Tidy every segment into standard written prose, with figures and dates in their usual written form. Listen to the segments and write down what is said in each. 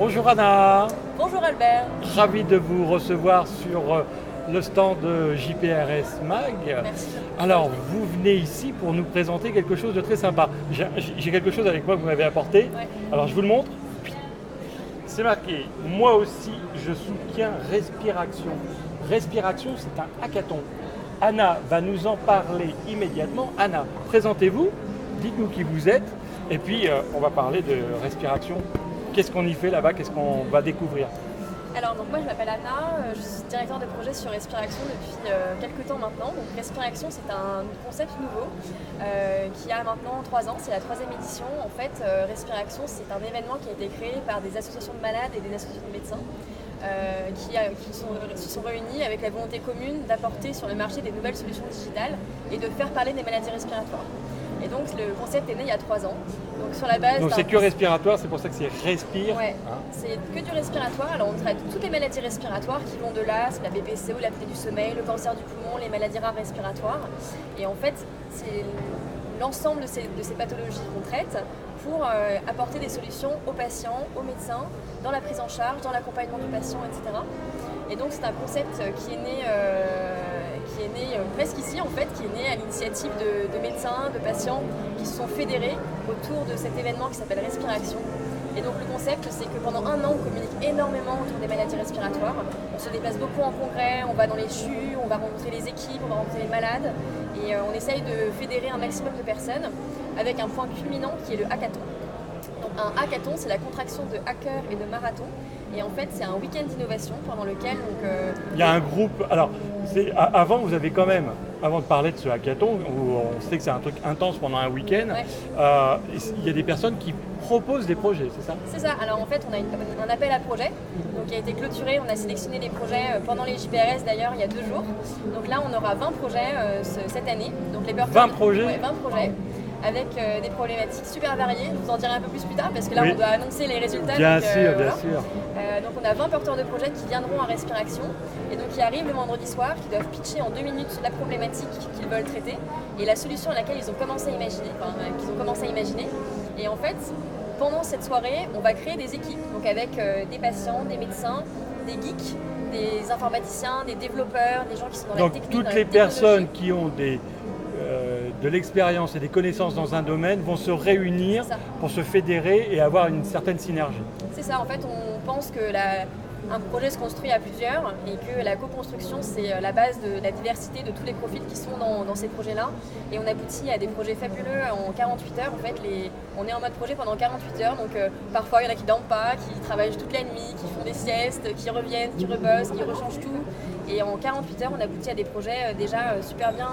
Bonjour Anna, Bonjour Albert. ravi de vous recevoir sur le stand de JPRS Mag. Merci. Alors, vous venez ici pour nous présenter quelque chose de très sympa. J'ai quelque chose avec moi que vous m'avez apporté. Ouais. Alors, je vous le montre. C'est marqué « Moi aussi, je soutiens Respiration ». Respiration, c'est un hackathon. Anna va nous en parler immédiatement. Anna, présentez-vous, dites-nous qui vous êtes, et puis on va parler de Respiration. Qu'est-ce qu'on y fait là-bas? Qu'est-ce qu'on va découvrir? Alors donc moi je m'appelle Anna, je suis directeur de projet sur Respiration depuis quelques temps maintenant. Donc Respiration c'est un concept nouveau qui a maintenant 3 ans, c'est la 3e édition. En fait Respiration c'est un événement qui a été créé par des associations de malades et des associations de médecins qui se sont réunis avec la volonté commune d'apporter sur le marché des nouvelles solutions digitales et de faire parler des maladies respiratoires. Et donc le concept est né il y a 3 ans. Donc sur la base. Donc c'est que respiratoire, c'est pour ça que c'est respire. Ouais, hein. c'est que du respiratoire. Alors on traite toutes les maladies respiratoires qui vont de l'asthme, la BPCO, l'apnée du sommeil, le cancer du poumon, les maladies rares respiratoires. Et en fait, c'est l'ensemble de ces pathologies qu'on traite pour apporter des solutions aux patients, aux médecins, dans la prise en charge, dans l'accompagnement du patient, etc. Et donc c'est un concept qui est né presque ici en fait, qui est né à l'initiative de médecins, de patients qui se sont fédérés autour de cet événement qui s'appelle Respiration. Et donc le concept c'est que pendant 1 an on communique énormément autour des maladies respiratoires. On se déplace beaucoup en congrès, on va dans les CHU, on va rencontrer les équipes, on va rencontrer les malades et on essaye de fédérer un maximum de personnes avec un point culminant qui est le hackathon. Donc un hackathon c'est la contraction de hacker et de marathon. Et en fait, c'est un week-end d'innovation pendant lequel Il y a un groupe. Alors, avant, vous avez quand même, avant de parler de ce hackathon, où on sait que c'est un truc intense pendant un week-end, Ouais. Il y a des personnes qui proposent des projets, c'est ça? C'est ça. Alors en fait, on a un appel à projets donc, qui a été clôturé. On a sélectionné les projets pendant les JPRS d'ailleurs il y a 2 jours. Donc là, on aura 20 projets cette année. Donc les 20 projets? Ouais, 20 projets. Avec des problématiques super variées. Je vous en dirai un peu plus tard parce que là Oui. on doit annoncer les résultats. Bien donc, sûr, bien voilà. sûr. Donc on a 20 porteurs de projets qui viendront à Respiration et donc qui arrivent le vendredi soir, qui doivent pitcher en 2 minutes la problématique qu'ils veulent traiter et la solution à laquelle ils ont commencé à imaginer. Et en fait, pendant cette soirée, on va créer des équipes, donc avec des patients, des médecins, des geeks, des informaticiens, des développeurs, des gens qui sont dans la Donc, technique, toutes dans la les technologie. personnes qui ont de l'expérience et des connaissances dans un domaine vont se réunir C'est ça. pour se fédérer et avoir une certaine synergie. C'est ça, en fait, on pense que un projet se construit à plusieurs et que la co-construction, c'est la base de la diversité de tous les profils qui sont dans ces projets-là. Et on aboutit à des projets fabuleux en 48 heures. En fait, on est en mode projet pendant 48 heures, donc parfois il y en a qui dorment pas, qui travaillent toute la nuit, qui font des siestes, qui reviennent, qui rebossent, qui rechangent tout. Et en 48 heures, on aboutit à des projets déjà super bien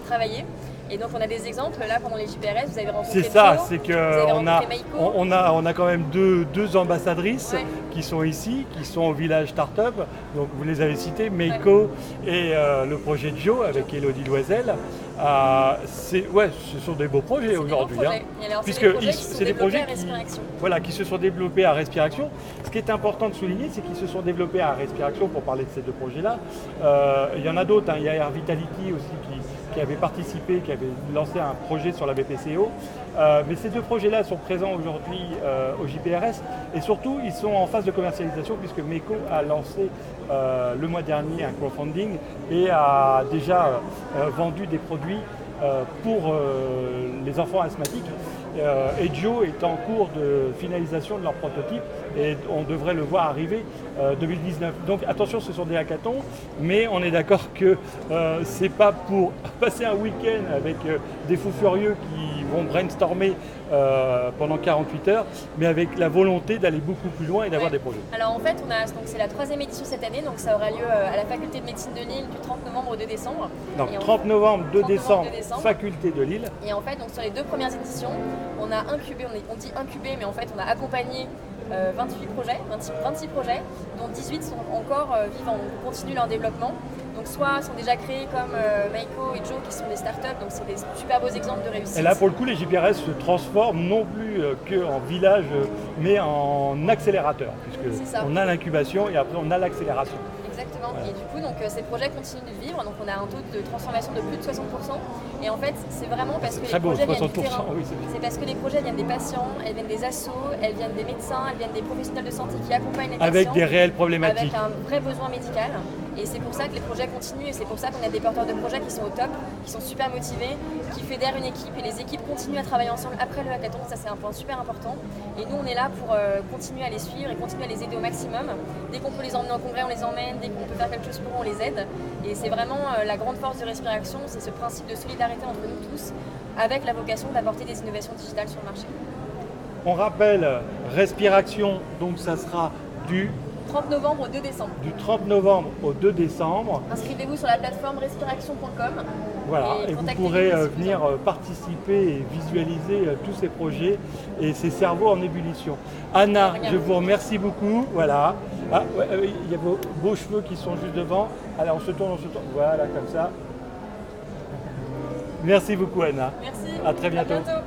travaillés. Et donc on a des exemples là pendant les JPRS, vous avez rencontré C'est ça, Joe, c'est vous avez qu'on a, rencontré Maïko. on a quand même deux ambassadrices Ouais. qui sont ici, qui sont au village Startup. Donc vous les avez cités, Meiko et le projet Joe avec Elodie Loisel. Ce sont des beaux projets C'est des aujourd'hui. beaux projets. Et alors, Puisque c'est des projets qui c'est sont des projets développés à Respiration. qui se sont développés à Respiration. Ce qui est important de souligner, c'est qu'ils se sont développés à Respiration pour parler de ces 2 projets-là. Il y en a d'autres, hein. Il y a Air Vitality aussi qui avait participé, qui avait lancé un projet sur la BPCO. Mais ces 2 projets-là sont présents aujourd'hui au JPRS et surtout ils sont en phase de commercialisation puisque Meiko a lancé le mois dernier un crowdfunding et a déjà vendu des produits pour les enfants asthmatiques. Et Joe est en cours de finalisation de leur prototype et on devrait le voir arriver 2019. Donc attention, ce sont des hackathons, mais on est d'accord que c'est pas pour passer un week-end avec des fous furieux qui vont brainstormer pendant 48 heures, mais avec la volonté d'aller beaucoup plus loin et d'avoir des projets. Alors en fait, c'est la 3e édition cette année, donc ça aura lieu à la faculté de médecine de Lille du 30 novembre au 2 décembre. Donc Et 30 novembre, 2 30 décembre, 2 décembre. faculté de Lille. Et en fait, donc sur les 2 premières éditions, on a incubé, on dit incubé, mais en fait on a accompagné 26 projets, dont 18 sont encore vivants, donc on continue leur développement. Donc soit sont déjà créés comme Maïko et Joe qui sont des startups, donc c'est des super beaux exemples de réussite. Et là, pour le coup, les JPRS se transforment non plus qu'en village, mais en accélérateur, C'est ça. puisqu'on a l'incubation et après on a l'accélération. Exactement. Voilà. Et du coup, donc, ces projets continuent de vivre. Donc, on a un taux de transformation de plus de 60%. Et en fait, c'est vraiment parce que Très les beau, projets viennent du 60%, terrain. oui, c'est bien. C'est parce que les projets viennent des patients, elles viennent des assos, elles viennent des médecins, elles viennent des professionnels de santé qui accompagnent les Avec patients. des réelles Avec problématiques. un vrai besoin médical. Et c'est pour ça que les projets continuent et c'est pour ça qu'on a des porteurs de projets qui sont au top, qui sont super motivés, qui fédèrent une équipe et les équipes continuent à travailler ensemble après le hackathon. Ça, c'est un point super important. Et nous, on est là pour continuer à les suivre et continuer à les aider au maximum. Dès qu'on peut les emmener en congrès, on les emmène. Dès qu'on peut faire quelque chose pour eux, on les aide. Et c'est vraiment la grande force de Respiration, c'est ce principe de solidarité entre nous tous, avec la vocation d'apporter des innovations digitales sur le marché. On rappelle, Respiration, donc ça sera du 30 novembre au 2 décembre. du 30 novembre au 2 décembre. Inscrivez-vous sur la plateforme respiration.com. Voilà, et vous contactez-nous pourrez si venir besoin. participer et visualiser tous ces projets et ces cerveaux en ébullition. Anna, Regarde. je vous remercie beaucoup. Voilà. Ah, ouais, il y a vos beaux cheveux qui sont juste devant. Allez, on se tourne. Voilà, comme ça. Merci beaucoup, Anna. Merci. À très bientôt. À bientôt.